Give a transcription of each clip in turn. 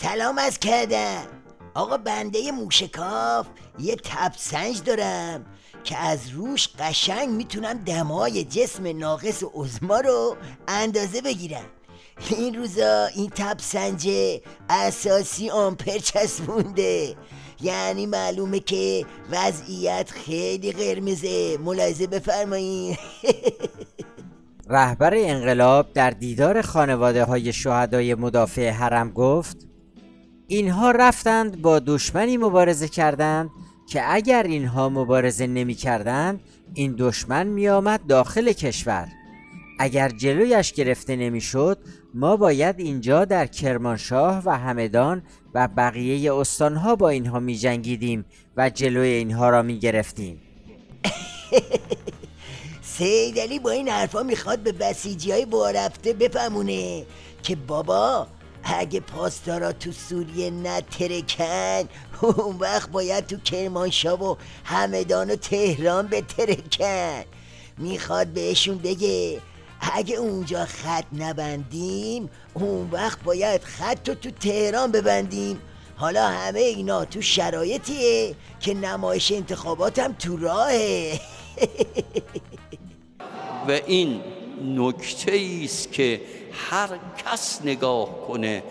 سلام از کردم آقا. بنده موشکاف یه تبسنج دارم که از روش قشنگ میتونم دمای جسم ناقص عظما رو اندازه بگیرم. این روزا این تبسنج اساسی آمپر چسبونده، یعنی معلومه که وضعیت خیلی قرمزه. ملاحظه بفرمایید. رهبر انقلاب در دیدار خانواده های شهدای مدافع حرم گفت اینها رفتند با دشمنی مبارزه کردند که اگر اینها مبارزه نمی کردند این دشمن می آمد داخل کشور. اگر جلویش گرفته نمی شد ما باید اینجا در کرمانشاه و همدان و بقیه استانها با اینها می جنگیدیم و جلوی اینها را می گرفتیم. سیدعلی با این حرفا میخواد به بسیجی های وارفته بفهمونه که بابا اگه پاسدارا تو سوریه نترکن اون وقت باید تو کرمانشاه و همدان و تهران بترکن. میخواد بهشون بگه اگه اونجا خط نبندیم اون وقت باید خط رو تو تهران ببندیم. حالا همه اینا تو شرایطیه که نمایش انتخابات هم تو راهه. و این نکته ایست که هر کس نگاه کنه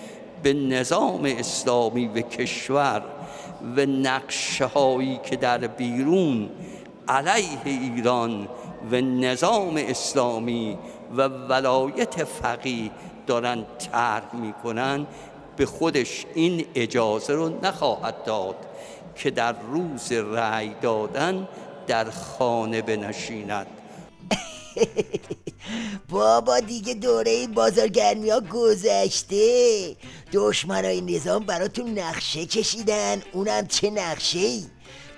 به نظام اسلامی و کشور و نقشه هایی که در بیرون علیه ایران و نظام اسلامی و ولایت فقیه دارن طرح میکنن، به خودش این اجازه رو نخواهد داد که در روز رأی دادن در خانه بنشیند. بابا دیگه دوره بازارگرمی ها گذشته. دشمنای نظام براتون نقشه کشیدن، اونم چه نقشه ای.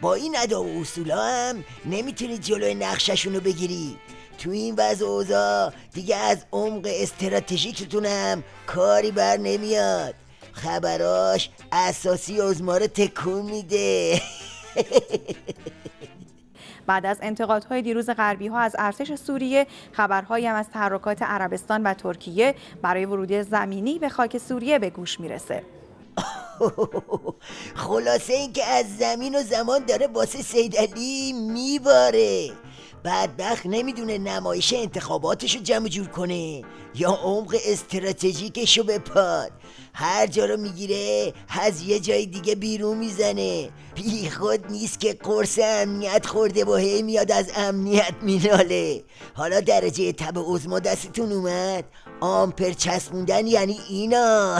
با این ادا و اصولا هم نمیتونید جلوی نقشه‌شون رو بگیری. تو این وضع اوضاع دیگه از عمق استراتژیکتونم کاری بر نمیاد. خبراش اساسی عظما رو تکون میده. بعد از انتقادهای دیروز غربی‌ها از ارتش سوریه، خبرهایی هم از تحرکات عربستان و ترکیه برای ورود زمینی به خاک سوریه به گوش میرسه. خلاصه این که از زمین و زمان داره واسه سیدعلی میباره. بدبخت نمیدونه نمایش انتخاباتشو جمع جور کنه یا عمق استراتژیکشو بپاد. هر جا رو میگیره از یه جای دیگه بیرون میزنه. بی خود نیست که قرص امنیت خورده و هی میاد از امنیت میناله. حالا درجه تب عظما دستتون اومد؟ آمپر چسبوندن یعنی اینا.